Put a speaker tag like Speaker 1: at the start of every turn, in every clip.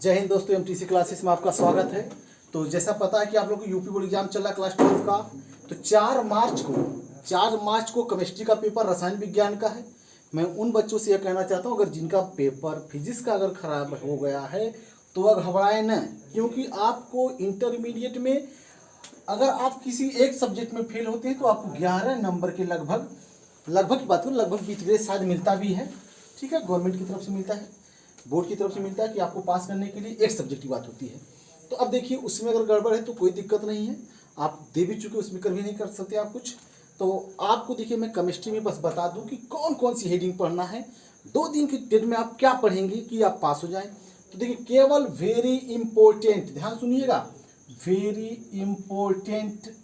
Speaker 1: जय हिंद दोस्तों, MTC classes में आपका स्वागत है। तो जैसा पता है कि आप लोग को यूपी बोर्ड एग्जाम चल रहा है क्लास 12 का। तो 4 मार्च को केमिस्ट्री का पेपर रसायन विज्ञान का है। मैं उन बच्चों से यह कहना चाहता हूं, अगर जिनका पेपर फिजिक्स का अगर खराब हो गया है तो वह घबराए न, क्योंकि आपको इंटरमीडिएट में अगर आप किसी एक सब्जेक्ट में फेल होते हैं तो आपको 11 नंबर के लगभग की बात करूँ, लगभग 20 ग्रेड शायद मिलता भी है। ठीक है, गवर्नमेंट की तरफ से मिलता है, बोर्ड की तरफ से मिलता है कि आपको पास करने के लिए एक सब्जेक्ट की बात होती है। तो अब देखिए, उसमें अगर गड़बड़ है तो कोई दिक्कत नहीं है, आप दे भी चुके, उसमें कर भी नहीं कर सकते आप कुछ। तो आपको देखिए, मैं केमिस्ट्री में बस बता दूं कि कौन कौन सी हेडिंग पढ़ना है। 2 दिन की डेट में आप क्या पढ़ेंगे कि आप पास हो जाएं। तो देखिए, केवल वेरी इंपॉर्टेंट, ध्यान सुनिएगा, वेरी इंपॉर्टेंट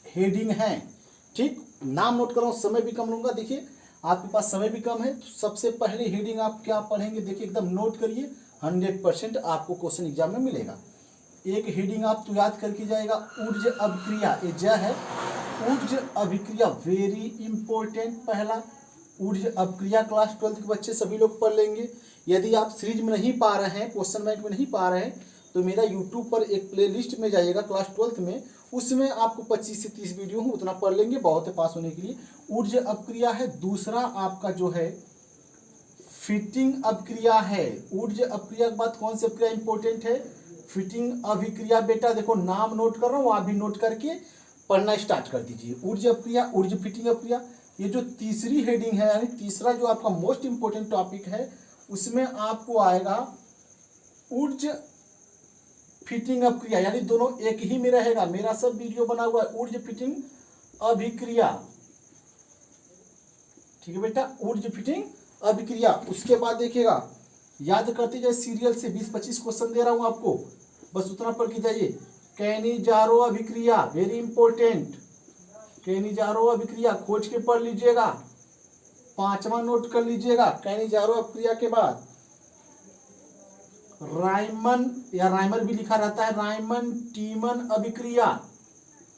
Speaker 1: हेडिंग है। ठीक, नाम नोट कर रहा हूँ, समय भी कम लूंगा। देखिए, आपके पास समय भी कम है, तो सबसे पहले हेडिंग आप क्या पढ़ेंगे, देखिए एकदम नोट करिए, 100% आपको क्वेश्चन एग्जाम में मिलेगा। एक हेडिंग आप तो याद करके जाएगा, ऊर्ज अभिक्रिया, ये ज है, ऊर्ज अभिक्रिया वेरी इंपॉर्टेंट। पहला ऊर्ज अभिक्रिया क्लास 12 के बच्चे सभी लोग पढ़ लेंगे। यदि आप सीरीज में नहीं पा रहे हैं, क्वेश्चन बैंक में नहीं पा रहे हैं, तो मेरा यूट्यूब पर एक प्लेलिस्ट में जाइएगा क्लास 12 में, उसमें आपको 25 से 30 वीडियो हूँ, उतना पढ़ लेंगे, बहुत है पास होने के लिए। ऊर्ज अभिक्रिया है। दूसरा आपका जो है फिटिंग अभिक्रिया है। ऊर्ज अभिक्रिया के बाद कौन सी अभिक्रिया इंपॉर्टेंट है, फिटिंग अभिक्रिया। बेटा देखो, नाम नोट कर रहा हूँ, आप भी नोट करके पढ़ना स्टार्ट कर दीजिए। ऊर्ज अभिक्रिया, ऊर्ज फिटिंग अभिक्रिया। ये जो तीसरी हेडिंग है, यानी तीसरा जो आपका मोस्ट इंपॉर्टेंट टॉपिक है, उसमें आपको आएगा ऊर्ज फिटिंग अभिक्रिया, यानी दोनों एक ही में रहेगा। मेरा सब वीडियो बना हुआ है ऊर्ज फिटिंग अभिक्रिया। ठीक है बेटा, ऊर्ज फिटिंग अभिक्रिया। उसके बाद देखिएगा, याद करते जाए, सीरियल से 20-25 क्वेश्चन दे रहा हूं आपको, बस उतना पढ़ के जाइए। कैनिजारो अभिक्रिया वेरी इंपॉर्टेंट, कैनिजारो अभिक्रिया खोज के पढ़ लीजिएगा, 5वां नोट कर लीजिएगा। कैनिजारो अभिक्रिया के बाद रायमन या राइमर भी लिखा रहता है, रायमन टीमन अभिक्रिया,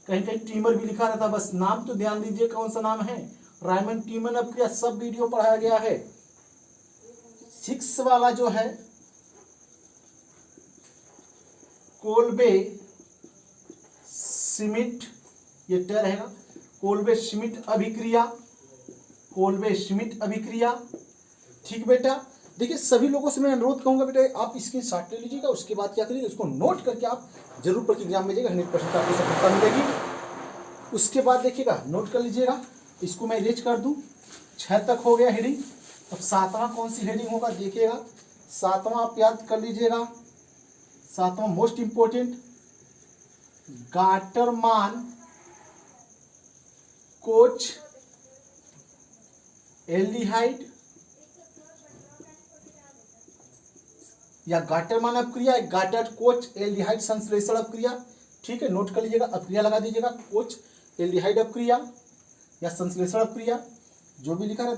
Speaker 1: कहीं कहीं टीमर भी लिखा रहता है, बस नाम तो ध्यान दीजिए कौन सा नाम है, रायमन टीमन अभिक्रिया। सब वीडियो पढ़ाया गया है। 6 वाला जो है कोल्बे श्मिट, ये ट रहेगा, कोल्बे श्मिट अभिक्रिया, कोल्बे श्मिट अभिक्रिया। ठीक बेटा, देखिए सभी लोगों से मैं अनुरोध कहूंगा, बेटा आप स्क्रीनशॉट ले लीजिएगा, उसके बाद क्या करिए, उसको नोट करके आप जरूर पढ़ के एग्जाम में जाइएगा, 100% आपको सफलता मिलेगी। उसके बाद देखिएगा, नोट कर लीजिएगा, इसको मैं इरेज कर दूं। 6 तक हो गया हेडिंग। अब 7वां कौन सी हेडिंग होगा देखिएगा, 7वां आप याद कर लीजिएगा, 7वां most important, Gattermann Koch aldehyde या गाटरमान अभिक्रिया, गाटर कोच एल्डिहाइड संश्लेषण अभिक्रिया। ठीक है, नोट कर लीजिएगा, अभिक्रिया लगा दीजिएगा, कोच एल्डिहाइड अभिक्रिया या संश्लेषण अभिक्रिया, जो भी लिखा है।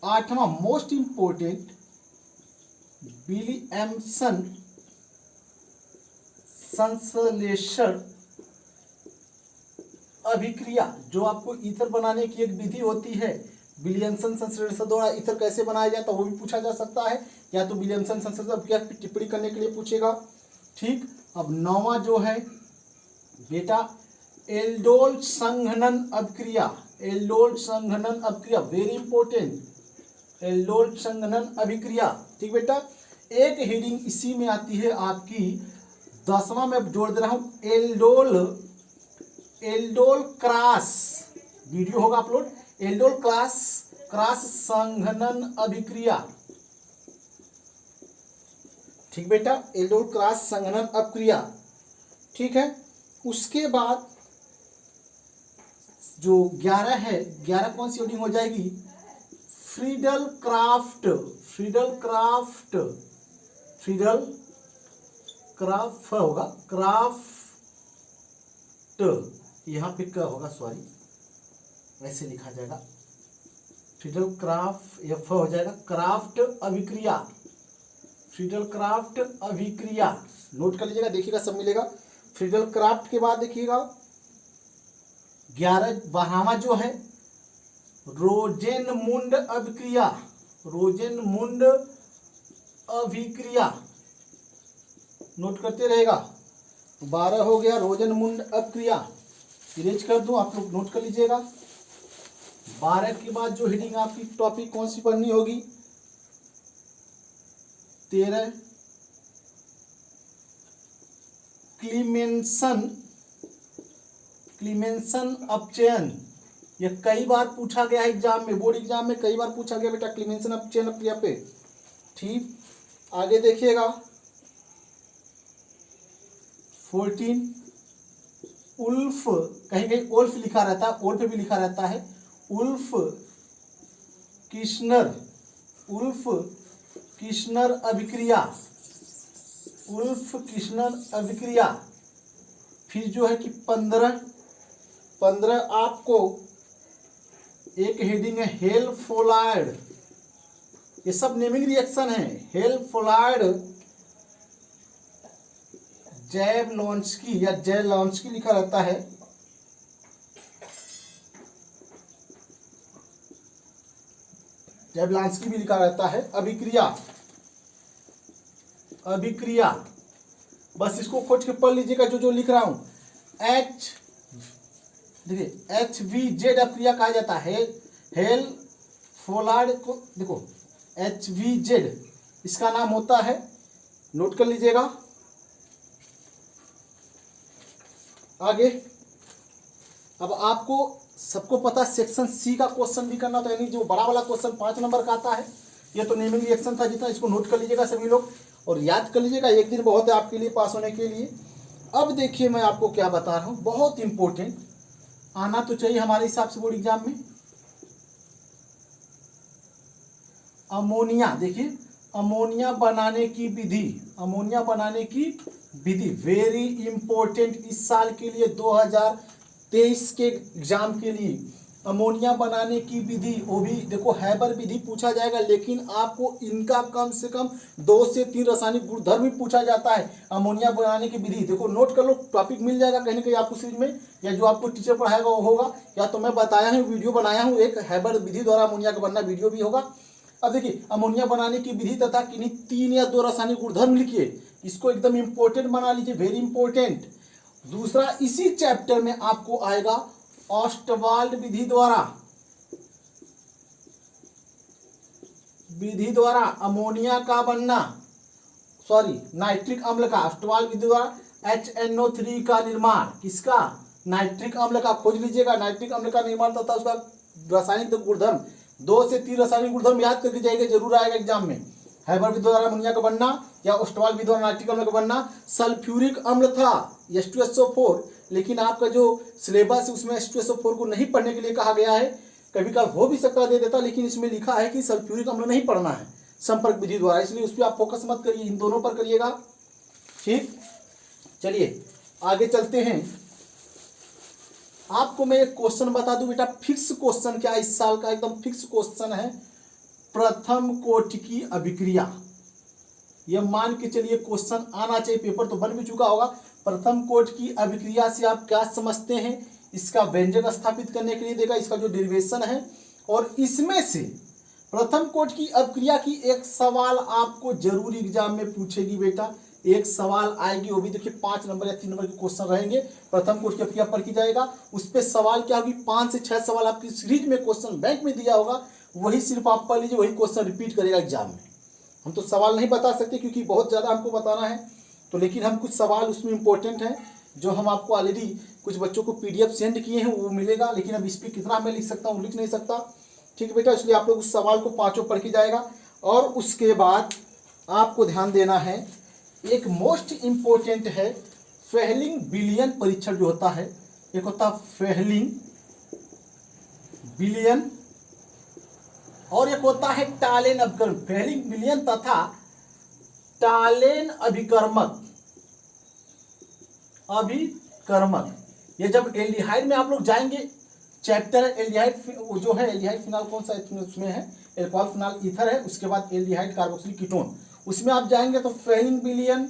Speaker 1: 8वां मोस्ट इंपोर्टेंट, विलियमसन संश्लेषण अभिक्रिया, जो आपको ईथर बनाने की एक विधि होती है, विलियमसन संश्लेषण द्वारा ईथर कैसे बनाया जाता है वो भी पूछा जा सकता है, या तो विलियमसन संश्लेषण अभिक्रिया की टिप्पणी करने के लिए पूछेगा। ठीक, अब 9वां जो है बेटा, एल्डोल संघनन अभिक्रिया, एल्डोल संघनन अभिक्रिया वेरी इंपॉर्टेंट, एल्डोल संघनन अभिक्रिया। ठीक बेटा, एक हेडिंग इसी में आती है आपकी 10वां में जोड़ दे रहा हूं, एल्डोल क्रॉस, वीडियो होगा अपलोड, एल्डोल क्रॉस संघनन अभिक्रिया। ठीक बेटा, एल्डोल क्रॉस संघनन अभिक्रिया। ठीक है, उसके बाद जो 11 है, 11 कौन सी हेडिंग हो जाएगी, Friedel craft, Friedel craft, Friedel craft होगा, क्राफ्ट यहाँ पे क्या होगा, सॉरी ऐसे लिखा जाएगा, फ्रीडल क्राफ्ट, ये फ हो जाएगा, क्राफ्ट अभिक्रिया, फ्रीडल क्राफ्ट अभिक्रिया। नोट कर लीजिएगा, देखिएगा सब मिलेगा। फ्रीडल क्राफ्ट के बाद देखिएगा 12वां जो है रोजेनमुंड अभिक्रिया, रोजेनमुंड अभिक्रिया, नोट करते रहेगा। 12 हो गया रोजनमुंड अपक्रिया, इरेज कर दूं, आप लोग नोट कर लीजिएगा। 12 के बाद जो हेडिंग आपकी टॉपिक कौन सी पढ़नी होगी, 13 क्लीमेंसन अपचयन। ये कई बार पूछा गया है एग्जाम में, बोर्ड एग्जाम में कई बार पूछा गया बेटा क्लीमेंसन अपचयन अपक्रिया पे। ठीक, आगे देखिएगा 14 उल्फ, कहीं कहीं उल्फ लिखा रहता है, उल्फ भी लिखा रहता है, उल्फ किश्नर अभिक्रिया, उल्फ किश्नर अभिक्रिया। फिर जो है कि 15 आपको एक हेडिंग है हेलफोलाइड, ये सब नेमिंग रिएक्शन है। हेलफोलाइड जैवलॉन्स्की या जैवलॉन्स्की लिखा रहता है, जैवलॉन्स्की भी लिखा रहता है। अभिक्रिया बस इसको खोज के पढ़ लीजिएगा जो जो लिख रहा हूं। देखिए HVZ अपक्रिया कहा जाता है, हेलफोलाइड को देखो HVZ इसका नाम होता है, नोट कर लीजिएगा। आगे अब आपको सबको पता सेक्शन सी का क्वेश्चन भी करना, तो यानी जो बड़ा वाला क्वेश्चन 5 नंबर का आता है, ये तो नेमिंग रिएक्शन था जितना, इसको नोट कर लीजिएगा सभी लोग और याद कर लीजिएगा, एक दिन बहुत है आपके लिए पास होने के लिए। अब देखिए मैं आपको क्या बता रहा हूँ, बहुत इंपॉर्टेंट, आना तो चाहिए हमारे हिसाब से बोर्ड एग्जाम में। अमोनिया, देखिए अमोनिया बनाने की विधि वेरी इंपॉर्टेंट इस साल के लिए, 2023 के एग्जाम के लिए। अमोनिया बनाने की विधि, वो भी देखो हैबर विधि पूछा जाएगा, लेकिन आपको इनका कम से कम 2 से 3 रासायनिक गुणधर्म भी पूछा जाता है। अमोनिया बनाने की विधि देखो, नोट कर लो, टॉपिक मिल जाएगा कहीं ना कहीं आपको सीरीज में, या जो आपको टीचर पढ़ाएगा वो होगा, या तो मैं बताया हूँ वीडियो बनाया हूँ एक हैबर विधि द्वारा अमोनिया का बनना, वीडियो भी होगा। अब देखिए अमोनिया बनाने की विधि तथा किन्हीं 3 या 2 रासायनिक गुणधर्म लिखिए, इसको एकदम इंपॉर्टेंट बना लीजिए, वेरी इंपॉर्टेंट। दूसरा इसी चैप्टर में आपको आएगा ऑस्टवाल्ड विधि द्वारा अमोनिया का बनना, नाइट्रिक अम्ल का, ऑस्टवाल्ड विधि द्वारा HNO3 का निर्माण, किसका, नाइट्रिक अम्ल का, खोज लीजिएगा नाइट्रिक अम्ल का निर्माण तथा उसका रासायनिक गुणधर्म, 2 से 3 रासायनिक गुणधर्म याद करके जाएगा, जरूर आएगा एग्जाम में। हैबर विधि द्वारा अमोनिया का बनना या ऑस्टवाल्ड विधि द्वारा नाइट्रिक अम्ल का बनना। सल्फ्यूरिक अम्ल था H2SO4, लेकिन आपका जो सिलेबस है उसमें H2SO4 को नहीं पढ़ने के लिए कहा गया है, कभी कभी हो भी सकता दे देता, लेकिन इसमें लिखा है कि सल्फ्यूरिक अम्ल नहीं पढ़ना है संपर्क विधि द्वारा, इसलिए उस पर आप फोकस मत करिए, इन दोनों पर करिएगा। ठीक, चलिए आगे चलते हैं। आपको मैं एक क्वेश्चन बता दूं बेटा, फिक्स क्वेश्चन, क्या इस साल का एकदम फिक्स क्वेश्चन है, प्रथम कोटि की अभिक्रिया। यह मान के चलिए क्वेश्चन आना चाहिए, पेपर तो बन भी चुका होगा। प्रथम कोटि की अभिक्रिया से आप क्या समझते हैं, इसका व्यंजक स्थापित करने के लिए देगा, इसका जो डेरिवेशन है, और इसमें से प्रथम कोटि की अभिक्रिया की एक सवाल आपको जरूर एग्जाम में पूछेगी बेटा, एक सवाल आएगी, वो भी देखिए 5 नंबर या 3 नंबर के क्वेश्चन रहेंगे, प्रथम कोटि की अभिक्रिया पर की जाएगा, उस पर सवाल क्या होगी, 5 से 6 सवाल आपकी सीरीज में क्वेश्चन बैंक में दिया होगा, वही सिर्फ आप पढ़ लीजिए, वही क्वेश्चन रिपीट करेगा एग्जाम में। हम तो सवाल नहीं बता सकते क्योंकि बहुत ज़्यादा हमको बताना है, तो लेकिन हम कुछ सवाल उसमें इंपॉर्टेंट हैं जो हम आपको ऑलरेडी कुछ बच्चों को PDF सेंड किए हैं, वो मिलेगा, लेकिन अब इस पर कितना मैं लिख सकता हूँ, लिख नहीं सकता। ठीक है बेटा, इसलिए आप लोग उस सवाल को 5 पढ़ के जाएगा। और उसके बाद आपको ध्यान देना है, एक मोस्ट इम्पोर्टेंट है फेहलिंग विलियन परीक्षण जो होता है, एक होता है फेहलिंग विलियन और एक होता है टालेन अभिकर्मक। फेहलिंग विलियन तथा टालेन अभिकर्मक, ये जब एल्डिहाइड में आप लोग जाएंगे, चैप्टर एल्डिहाइड जो है, एल्डिहाइड फिनाल कौन सा उसमें है, एल्कोहल फिनाल ईथर है, उसके बाद एल्डिहाइड कार्बोक्सिलिक कीटोन, उसमें आप जाएंगे तो फेहलिंग विलियन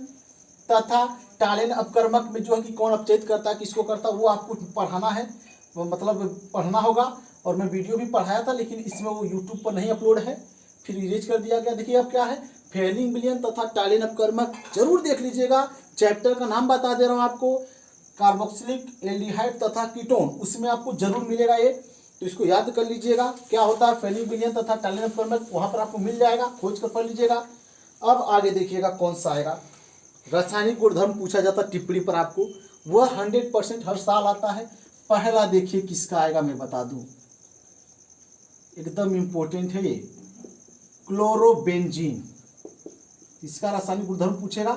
Speaker 1: तथा टालेन अपकर्मक में जो है कि कौन अपचयित करता है, किसको करता है, वो आपको पढ़ाना है, मतलब पढ़ना होगा। और मैं वीडियो भी पढ़ाया था, लेकिन इसमें वो यूट्यूब पर नहीं अपलोड है, फिर इरेज कर दिया गया। देखिए अब क्या है, फेलिंग विलयन तथा टालिन अपकर्मक जरूर देख लीजिएगा। चैप्टर का नाम बता दे रहा हूँ आपको, कार्बोक्सिलिक एल्डिहाइड तथा कीटोन, उसमें आपको जरूर मिलेगा ये, तो इसको याद कर लीजिएगा। क्या होता है फेलिंग विलयन तथा टालिन अपकर्मक, वहाँ पर आपको मिल जाएगा, खोज कर पढ़ लीजिएगा। अब आगे देखिएगा कौन सा आएगा। रासायनिक गुणधर्म पूछा जाता है टिप्पणी पर आपको, वह 100% हर साल आता है। पहला देखिए किसका आएगा, मैं बता दूं, एकदम इंपॉर्टेंट है ये, क्लोरोबेंजीन। इसका रासायनिक गुणधर्म पूछेगा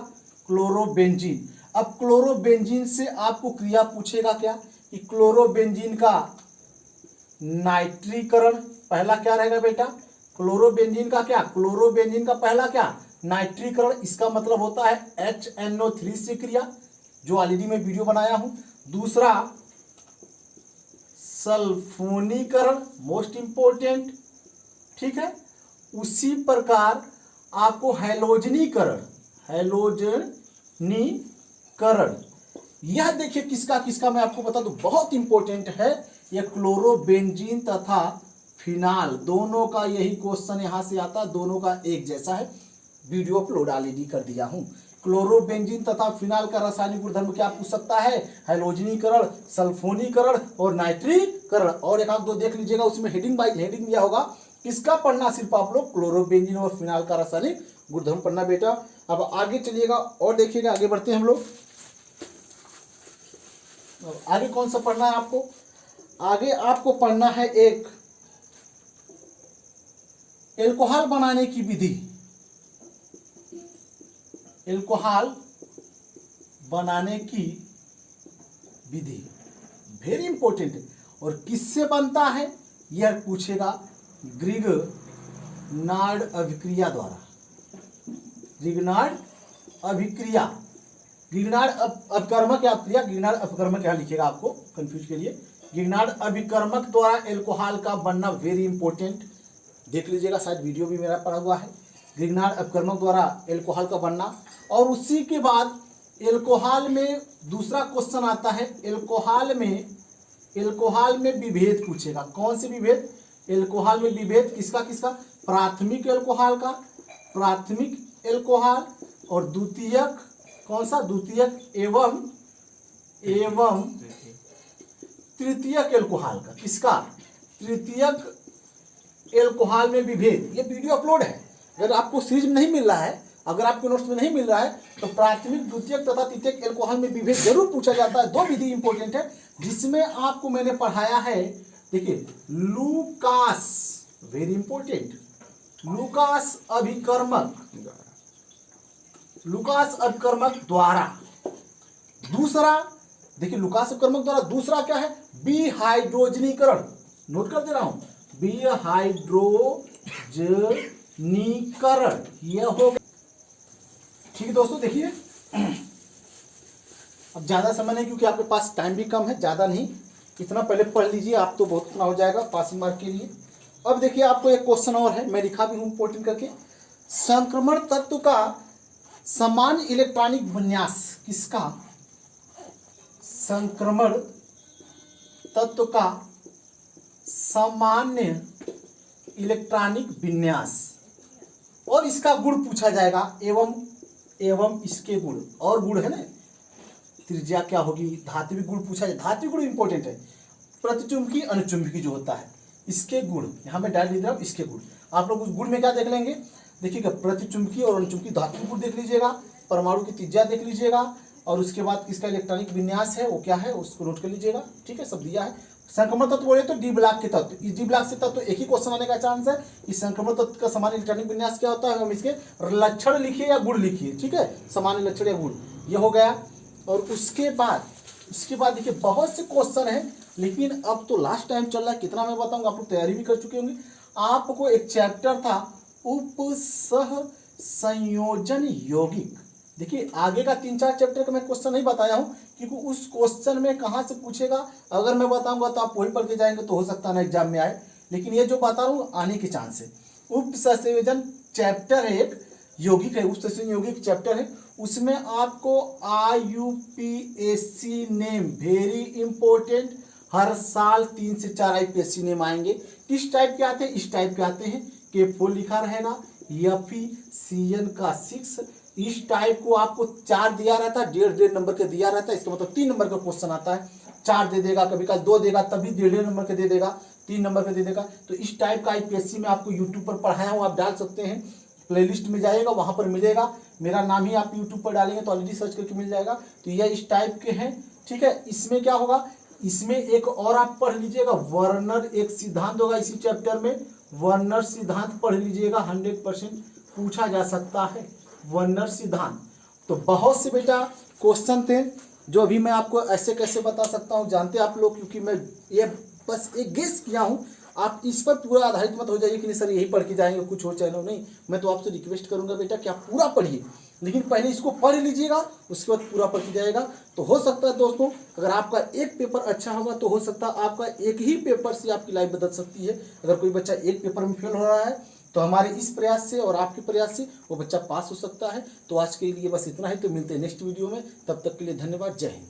Speaker 1: क्लोरोबेंजीन। अब क्लोरोबेंजीन से आपको क्रिया पूछेगा क्या, कि क्लोरोबेंजीन का नाइट्रीकरण पहला क्या रहेगा बेटा, क्लोरोबेंजीन का क्या, क्लोरोबेंजीन का पहला क्या, नाइट्रीकरण। इसका मतलब होता है HNO3 से क्रिया, जो ऑलरेडी मैं वीडियो बनाया हूं। दूसरा सल्फोनीकरण, मोस्ट इंपोर्टेंट, ठीक है। उसी प्रकार आपको हैलोजनीकरण, हैलोजनीकरण, यह देखिए किसका किसका मैं आपको बता दूं, बहुत इंपॉर्टेंट है। यह क्लोरोबेंजीन तथा फिनाल, दोनों का यही क्वेश्चन यहां से आता, दोनों का एक जैसा है। वीडियो अपलोड ऑलरेडी कर दिया हूं। क्लोरोबेंजीन तथा फिनाल का रासायनिक गुणधर्म क्या पूछ सकता है, हैलोजनीकरण, सल्फोनीकरण और नाइट्रीकरण। और एक आध दो देख लीजिएगा, उसमें हेडिंग बाई हेडिंग दिया होगा, किसका पढ़ना, सिर्फ आप लोग क्लोरोबेंजीन और फिनाल का रासायनिक गुणधर्म पढ़ना बेटा। अब आगे चलिएगा और देखिएगा, आगे बढ़ते हैं हम लोग। आगे कौन सा पढ़ना है आपको, आगे आपको पढ़ना है एक एल्कोहल बनाने की विधि, एल्कोहल बनाने की विधि, वेरी इंपॉर्टेंट है। और किससे बनता है यह पूछेगा, ग्रिगनार्ड अभिक्रिया द्वारा, ग्रिगनार्ड अभिक्रिया, ग्रिगनार्ड अपकर्मक या क्रिया, ग्रिगनार्ड अपकर्मक यहाँ लिखेगा आपको कंफ्यूज के लिए। ग्रिगनार्ड अभिकर्मक द्वारा एल्कोहल का बनना, वेरी इंपॉर्टेंट, देख लीजिएगा, शायद वीडियो भी मेरा पड़ा हुआ है। ग्रिगनार्ड अपकर्मक द्वारा एल्कोहल का बनना। और उसी के बाद एल्कोहल में दूसरा क्वेश्चन आता है, एल्कोहल में विभेद पूछेगा। कौन से विभेद, एल्कोहल में विभेद किसका किसका, प्राथमिक एल्कोहल का, प्राथमिक एल्कोहल, और द्वितीयक, कौन सा, द्वितीयक एवं तृतीयक एल्कोहल का, किसका, तृतीयक एल्कोहल में विभेद। ये वीडियो अपलोड है, अगर आपको सीरीज में नहीं मिल रहा है, अगर आपको नोट्स में नहीं मिल रहा है, तो प्राथमिक, द्वितीयक तथा तृतीयक एल्कोहल में विभेद जरूर पूछा जाता है। दो विधि इंपॉर्टेंट है जिसमें आपको मैंने पढ़ाया है, देखिए, लूकास, वेरी इंपॉर्टेंट, लूकास अभिकर्मक, लूकास अभिकर्मक द्वारा। दूसरा देखिए, लूकास अभिकर्मक द्वारा दूसरा क्या है, विहाइड्रोजनीकरण, नोट कर दे रहा हूं, विहाइड्रोजनीकरण, यह हो गया। ठीक है दोस्तों, देखिए अब ज्यादा समय नहीं, क्योंकि आपके पास टाइम भी कम है, ज्यादा नहीं, इतना पहले पढ़ लीजिए आप, तो बहुत इतना हो जाएगा पासिंग मार्क के लिए। अब देखिए आपको एक क्वेश्चन और है, मैं लिखा भी हूं इंपोर्टेंट करके, संक्रमण तत्व का समान इलेक्ट्रॉनिक विन्यास, किसका, संक्रमण तत्व का सामान्य इलेक्ट्रॉनिक विन्यास, और इसका गुण पूछा जाएगा, एवं इसके गुण, और गुण है ना, त्रिज्या क्या होगी, धात्विक गुण पूछा जाए, धात्विक गुण इंपॉर्टेंट है, प्रतिचुंबकी अनुचुंबकी जो होता है, इसके गुण, यहाँ मैं डाल दीजिए इसके गुण। आप लोग उस गुण में क्या देख लेंगे, देखिएगा, प्रतिचुंबकी और अनुचुंबकी धात्विक गुण देख लीजिएगा, परमाणु की त्रिज्या देख लीजिएगा, और उसके बाद इसका इलेक्ट्रॉनिक विन्यास है वो क्या है, उसको नोट कर लीजिएगा। ठीक है, सब दिया है। संक्रमण तत्व बोले तो डी ब्लॉक के तत्व, इस डी ब्लॉक से तत्व एक ही क्वेश्चन आने का चांस है, इस संक्रमण तत्व का समान इलेक्ट्रॉनिक विन्यास क्या होता है, हम इसके लक्षण लिखिए या गुण लिखिए, ठीक है, सामान्य लक्षण या गुण, ये हो गया। और उसके बाद देखिए बहुत से क्वेश्चन है, लेकिन अब तो लास्ट टाइम चल रहा है, कितना मैं बताऊंगा, आप लोग तैयारी भी कर चुके होंगे। आपको एक चैप्टर था उपसह संयोजन यौगिक, देखिए आगे का 3-4 चैप्टर का मैं क्वेश्चन नहीं बताया हूं, क्योंकि उस क्वेश्चन में कहां से पूछेगा, अगर मैं बताऊंगा तो आप वही पढ़ के जाएंगे, तो हो सकता है एग्जाम में आए, लेकिन ये जो बता रहा हूं आने के चांस है। उपसंयोजन चैप्टर है, एक यौगिक है, उपसंयोजन यौगिक चैप्टर है, उसमें आपको IUPAC नेम, वेरी इंपॉर्टेंट, हर साल 3 से 4 IPSC नेम आएंगे। किस टाइप के आते हैं, इस टाइप के आते हैं, K4 लिखा रहेगा, एफिशिएंट का 6। इस टाइप को आपको 4 दिया रहता है, 1.5 नंबर के दिया रहता है, इसका मतलब 3 नंबर का क्वेश्चन आता है। 4 दे देगा, कभी कभी 2 देगा, तभी 1.5 नंबर के दे देगा, 3 नंबर के दे देगा। तो इस टाइप का आईपीएससी में आपको यूट्यूब पर पढ़ाया हूँ, आप डाल सकते हैं, प्लेलिस्ट में जाएगा वहाँ पर मिलेगा, मेरा नाम ही आप यूट्यूब पर डालेंगे तो ऑलरेडी सर्च करके मिल जाएगा। तो यह इस टाइप के हैं, ठीक है। इसमें क्या होगा, इसमें एक और आप पढ़ लीजिएगा, वर्नर एक सिद्धांत होगा इसी चैप्टर में, वर्नर सिद्धांत पढ़ लीजिएगा, 100% पूछा जा सकता है वर्नर सिद्धांत। तो बहुत से बेटा क्वेश्चन थे जो अभी मैं आपको ऐसे कैसे बता सकता हूँ, जानते आप लोग, क्योंकि मैं ये बस एक गेस किया हूँ, आप इस पर पूरा आधारित मत हो जाइए कि नहीं सर यही पढ़ के जाएंगे कुछ हो चाहे नहीं। मैं तो आपसे रिक्वेस्ट करूंगा बेटा कि आप पूरा पढ़िए, लेकिन पहले इसको पढ़ लीजिएगा, उसके बाद पूरा पढ़ के जाएगा। तो हो सकता है दोस्तों, अगर आपका एक पेपर अच्छा होगा तो हो सकता है आपका एक ही पेपर से आपकी लाइफ बदल सकती है। अगर कोई बच्चा एक पेपर में फेल हो रहा है तो हमारे इस प्रयास से और आपके प्रयास से वो बच्चा पास हो सकता है। तो आज के लिए बस इतना ही, तो मिलते हैं नेक्स्ट वीडियो में, तब तक के लिए धन्यवाद, जय हिंद।